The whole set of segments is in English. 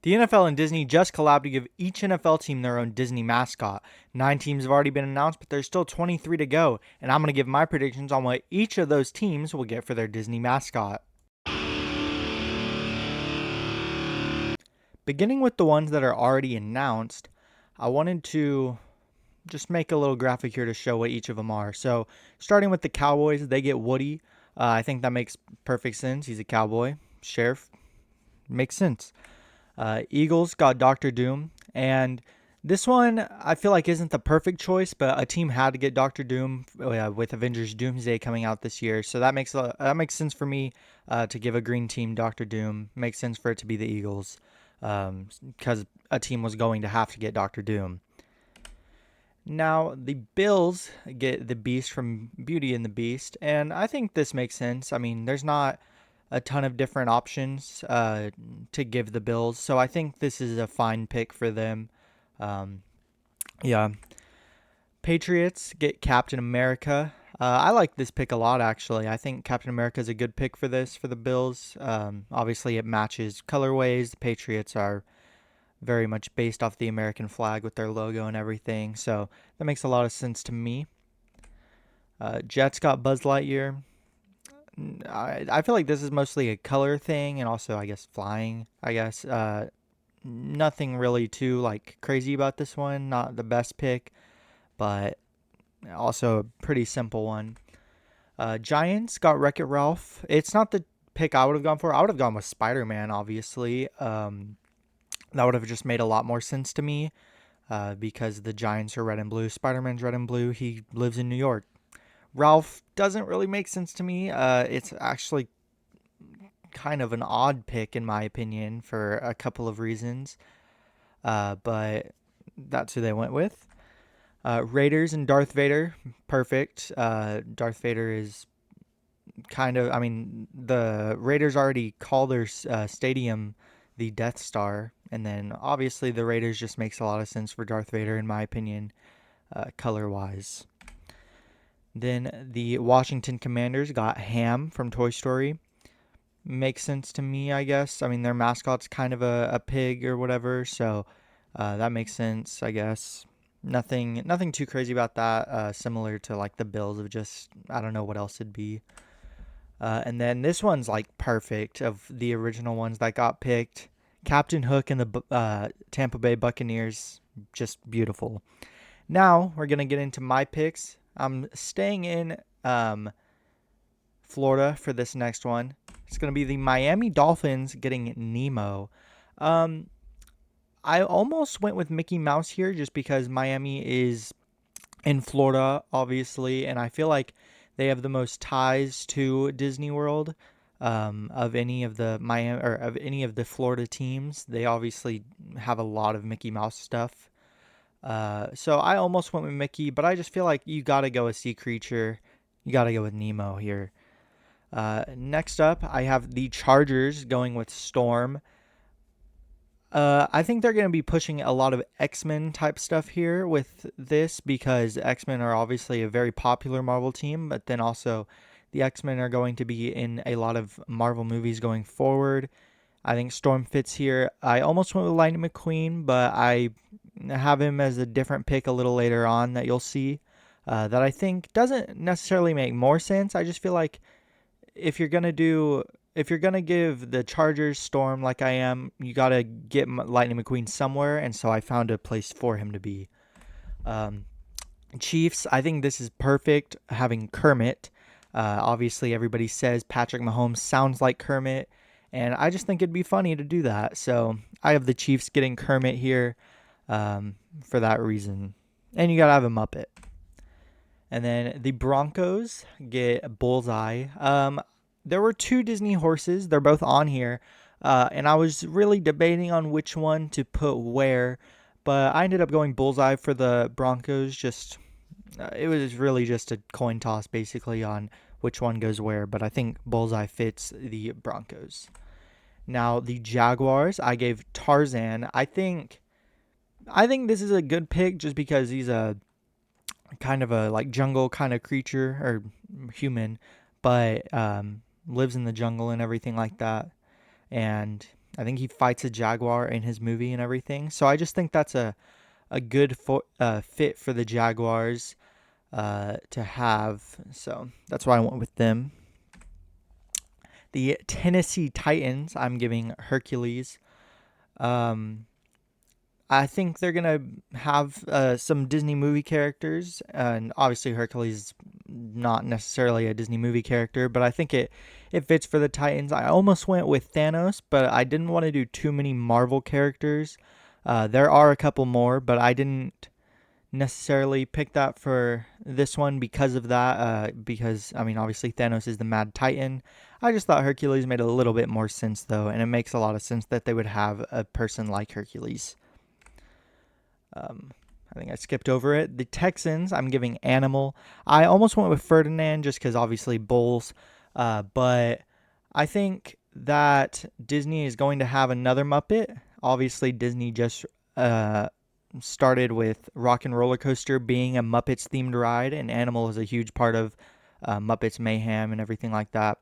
The NFL and Disney just collabed to give each NFL team their own Disney mascot. 9 teams have already been announced, but there's still 23 to go, and I'm going to give my predictions on what each of those teams will get for their Disney mascot. Beginning with the ones that are already announced, I wanted to just make a little graphic here to show what each of them are. So, starting with the Cowboys, they get Woody. I think that makes perfect sense. He's a cowboy. Sheriff makes sense. Eagles got Doctor Doom, and this one I feel like isn't the perfect choice, but a team had to get Doctor Doom with Avengers Doomsday coming out this year, so that makes sense for me to give a green team Doctor Doom. Makes sense for it to be the Eagles, because a team was going to have to get Doctor Doom. Now the Bills get the Beast from Beauty and the Beast, and I think this makes sense. I mean, there's not a ton of different options to give the Bills. So I think this is a fine pick for them. Um, yeah. Patriots get Captain America. I like this pick a lot, actually. I think Captain America is a good pick for this for the Bills. Obviously, it matches colorways. The Patriots are very much based off the American flag with their logo and everything. So that makes a lot of sense to me. Jets got Buzz Lightyear. I feel like this is mostly a color thing and also I guess flying. I guess nothing really too like crazy about this one. Not the best pick, but also a pretty simple one. Giants got Wreck It Ralph. It's not the pick I would have gone for. I would have gone with Spider Man, obviously. That would have just made a lot more sense to me because the Giants are red and blue. Spider Man's red and blue. He lives in New York. Ralph doesn't really make sense to me. It's actually kind of an odd pick in my opinion for a couple of reasons. But that's who they went with. Raiders and Darth Vader, perfect. Darth Vader is kind of, I mean, the Raiders already call their stadium the Death Star, and then obviously the Raiders just makes a lot of sense for Darth Vader in my opinion, color wise. Then the Washington Commanders got Ham from Toy Story. Makes sense to me, I guess. I mean, their mascot's kind of a pig or whatever, so that makes sense, I guess. Nothing too crazy about that. Similar to like the Bills of just I don't know what else it'd be. And then this one's like perfect of the original ones that got picked. Captain Hook and the Tampa Bay Buccaneers, just beautiful. Now we're gonna get into my picks. I'm staying in Florida for this next one. It's gonna be the Miami Dolphins getting Nemo. Um, I almost went with Mickey Mouse here just because Miami is in Florida, obviously, and I feel like they have the most ties to Disney World of any of the Miami or of any of the Florida teams. They obviously have a lot of Mickey Mouse stuff. So I almost went with Mickey, but I just feel like you got to go with Sea Creature. You got to go with Nemo here. Next up, I have the Chargers going with Storm. I think they're going to be pushing a lot of X-Men type stuff here with this because X-Men are obviously a very popular Marvel team, but then also the X-Men are going to be in a lot of Marvel movies going forward. I think Storm fits here. I almost went with Lightning McQueen, but I have him as a different pick a little later on that you'll see that I think doesn't necessarily make more sense. I just feel like if you're gonna do if you're gonna give the Chargers Storm like I am, you gotta get Lightning McQueen somewhere, and so I found a place for him to be. Um, Chiefs, I think this is perfect having Kermit. Obviously, everybody says Patrick Mahomes sounds like Kermit, and I just think it'd be funny to do that. So I have the Chiefs getting Kermit here for that reason. And you gotta have a Muppet. And then the Broncos get Bullseye. There were two Disney horses. They're both on here. And I was really debating on which one to put where. But I ended up going Bullseye for the Broncos. It was really just a coin toss basically on which one goes where. But I think Bullseye fits the Broncos. Now the Jaguars, I gave Tarzan. I think this is a good pick just because he's a kind of a like jungle kind of creature or human, but lives in the jungle and everything like that. And I think he fights a jaguar in his movie and everything. So I just think that's a good fit for the Jaguars to have. So that's why I went with them. The Tennessee Titans, I'm giving Hercules. Um, I think they're gonna have some Disney movie characters, and obviously Hercules is not necessarily a Disney movie character, but I think it fits for the Titans. I almost went with Thanos, but I didn't want to do too many Marvel characters. There are a couple more, but I didn't necessarily pick that for this one because of that. Because I mean, obviously Thanos is the Mad Titan. I just thought Hercules made a little bit more sense though, and it makes a lot of sense that they would have a person like Hercules. I think I skipped over it. The Texans, I'm giving Animal. I almost went with Ferdinand just because obviously Bulls, but I think that Disney is going to have another Muppet. Obviously, Disney just started with Rock and Roller Coaster being a Muppets themed ride, and Animal is a huge part of Muppets Mayhem and everything like that.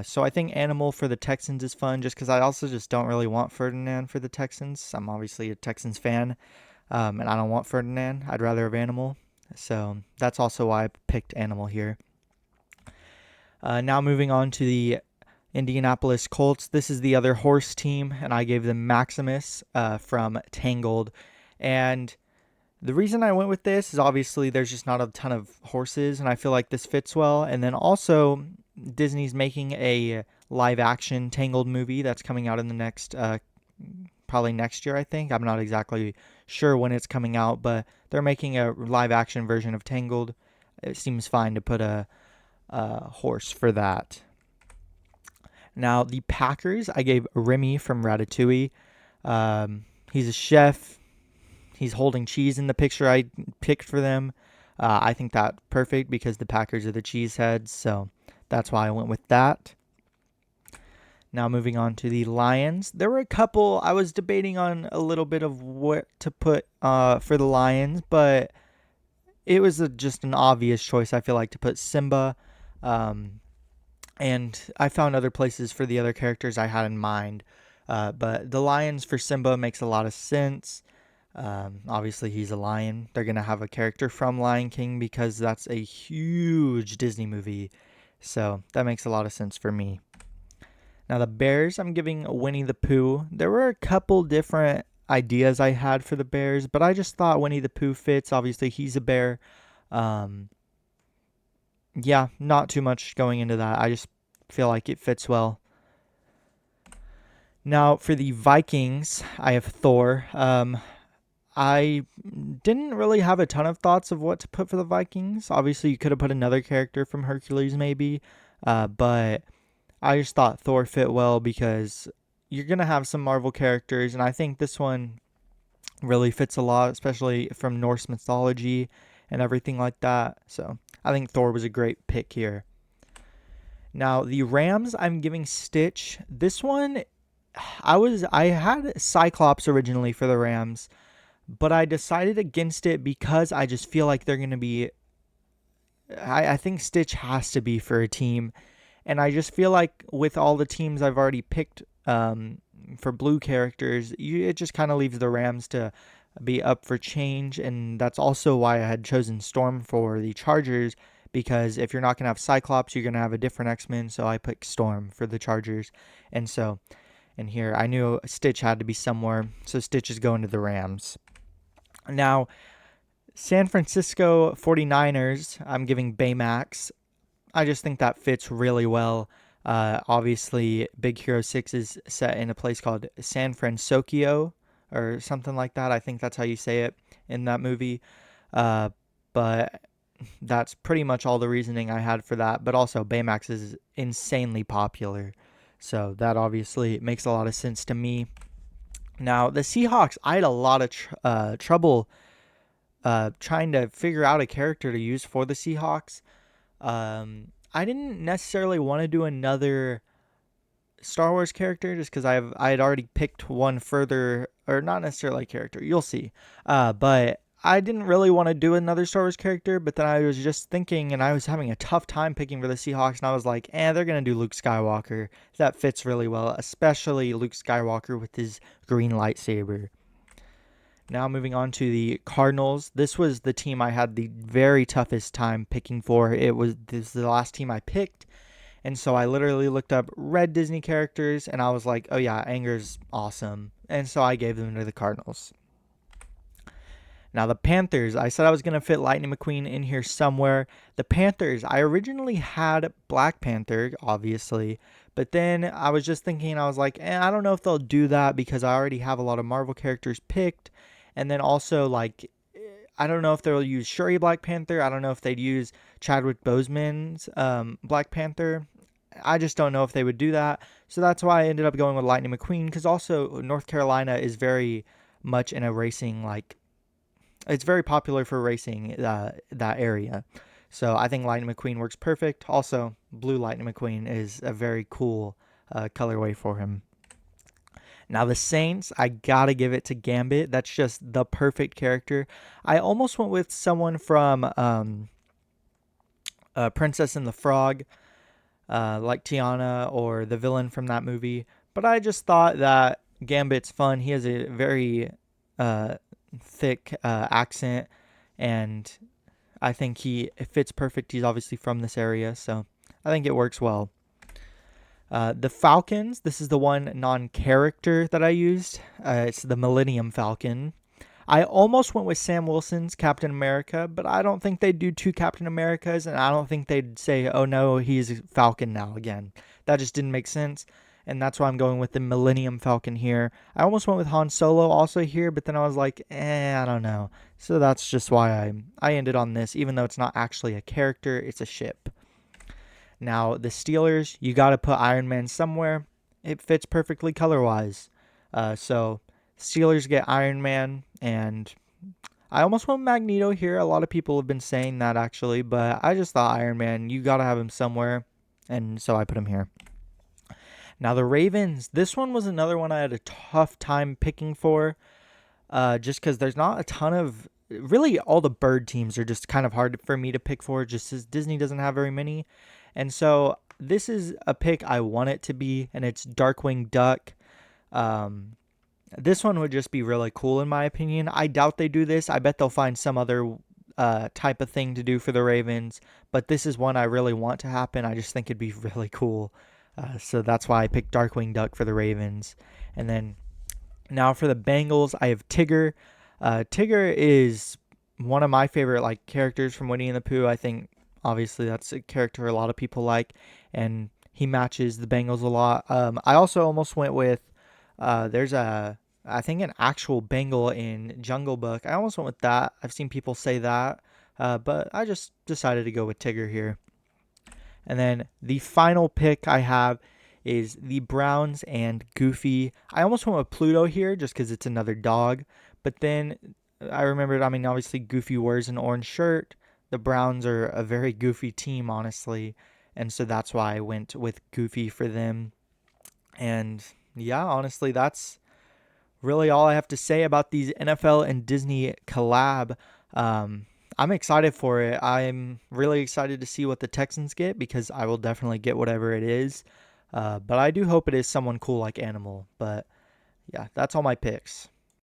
So I think Animal for the Texans is fun just because I also just don't really want Ferdinand for the Texans. I'm obviously a Texans fan, and I don't want Ferdinand. I'd rather have Animal. So that's also why I picked Animal here. Now moving on to the Indianapolis Colts. This is the other horse team, and I gave them Maximus from Tangled. And the reason I went with this is obviously there's just not a ton of horses, and I feel like this fits well. And then also, Disney's making a live action Tangled movie that's coming out in the next, probably next year, I think. I'm not exactly sure when it's coming out, but they're making a live action version of Tangled. It seems fine to put a horse for that. Now, the Packers, I gave Remy from Ratatouille. He's a chef. He's holding cheese in the picture I picked for them. I think that's perfect because the Packers are the cheeseheads, so that's why I went with that. Now moving on to the Lions. There were a couple, I was debating on a little bit of what to put for the Lions, but it was just an obvious choice, I feel like, to put Simba. And I found other places for the other characters I had in mind. But the Lions for Simba makes a lot of sense. Obviously, he's a lion. They're going to have a character from Lion King because that's a huge Disney movie. So that makes a lot of sense for me. Now, the Bears, I'm giving Winnie the Pooh. There were a couple different ideas I had for the Bears, but I just thought Winnie the Pooh fits. Obviously, he's a bear. Yeah, not too much going into that. I just feel like it fits well. Now, for the Vikings, I have Thor. I didn't really have a ton of thoughts of what to put for the Vikings. Obviously, you could have put another character from Hercules, maybe. But I just thought Thor fit well because you're going to have some Marvel characters, and I think this one really fits a lot, especially from Norse mythology and everything like that. So I think Thor was a great pick here. Now, the Rams, I'm giving Stitch. This one, I had Cyclops originally for the Rams, but I decided against it because I just feel like they're going to be. I think Stitch has to be for a team. And I just feel like with all the teams I've already picked for blue characters, it just kind of leaves the Rams to be up for change. And that's also why I had chosen Storm for the Chargers, because if you're not going to have Cyclops, you're going to have a different X-Men. So I picked Storm for the Chargers. And so, and here, I knew Stitch had to be somewhere. So Stitch is going to the Rams. Now, San Francisco 49ers, I'm giving Baymax. I just think that fits really well. Obviously, Big Hero 6 is set in a place called San Francisco or something like that. I think that's how you say it in that movie. But that's pretty much all the reasoning I had for that. But also, Baymax is insanely popular. So that obviously makes a lot of sense to me. Now, the Seahawks, I had a lot of trouble trying to figure out a character to use for the Seahawks. I didn't necessarily want to do another Star Wars character just because I had already picked one further, or not necessarily a character. You'll see. But I didn't really want to do another Star Wars character, but then I was just thinking, and I was having a tough time picking for the Seahawks, and I was like, they're going to do Luke Skywalker. That fits really well, especially Luke Skywalker with his green lightsaber. Now moving on to the Cardinals. This was the team I had the very toughest time picking for. This is the last team I picked. And so I literally looked up red Disney characters and I was like, oh yeah, Anger's awesome. And so I gave them to the Cardinals. Now the Panthers, I said I was going to fit Lightning McQueen in here somewhere. The Panthers, I originally had Black Panther, obviously. But then I was just thinking, I was like, I don't know if they'll do that because I already have a lot of Marvel characters picked. And then also, like, I don't know if they'll use Shuri Black Panther. I don't know if they'd use Chadwick Boseman's Black Panther. I just don't know if they would do that. So that's why I ended up going with Lightning McQueen, because also North Carolina is very much in a racing, like, it's very popular for racing that area. So I think Lightning McQueen works perfect. Also, Blue Lightning McQueen is a very cool colorway for him. Now the Saints, I gotta give it to Gambit. That's just the perfect character. I almost went with someone from Princess and the Frog, like Tiana or the villain from that movie. But I just thought that Gambit's fun. He has a very thick accent, and I think it fits perfect. He's obviously from this area, so I think it works well. The Falcons, this is the one non-character that I used. It's the Millennium Falcon. I almost went with Sam Wilson's Captain America, but I don't think they'd do two Captain Americas, and I don't think they'd say, oh no, he's Falcon now again. That just didn't make sense, and that's why I'm going with the Millennium Falcon here. I almost went with Han Solo also here, but then I was like, I don't know. So that's just why I ended on this, even though it's not actually a character, it's a ship. Now, the Steelers, you got to put Iron Man somewhere. It fits perfectly color-wise. So, Steelers get Iron Man, and I almost went Magneto here. A lot of people have been saying that, actually, but I just thought Iron Man, you got to have him somewhere, and so I put him here. Now, the Ravens, this one was another one I had a tough time picking for, just because there's not a ton of... Really, all the bird teams are just kind of hard for me to pick for, just as Disney doesn't have very many. And so this is a pick I want it to be, and it's Darkwing Duck. This one would just be really cool in my opinion. I doubt they do this. I bet they'll find some other type of thing to do for the Ravens. But this is one I really want to happen. I just think it'd be really cool. So that's why I picked Darkwing Duck for the Ravens. And then now for the Bengals, I have Tigger. Tigger is one of my favorite characters from Winnie and the Pooh. I think obviously that's a character a lot of people like, and he matches the Bengals a lot. I also almost went with there's I think an actual Bengal in Jungle Book. I almost went with that. I've seen people say that, but I just decided to go with Tigger here. And then the final pick I have is the Browns and Goofy. I almost went with Pluto here just because it's another dog. But then I remembered, obviously Goofy wears an orange shirt. The Browns are a very goofy team, honestly. And so that's why I went with Goofy for them. And yeah, honestly, that's really all I have to say about these NFL and Disney collab. I'm excited for it. I'm really excited to see what the Texans get, because I will definitely get whatever it is. But I do hope it is someone cool like Animal. But yeah, that's all my picks.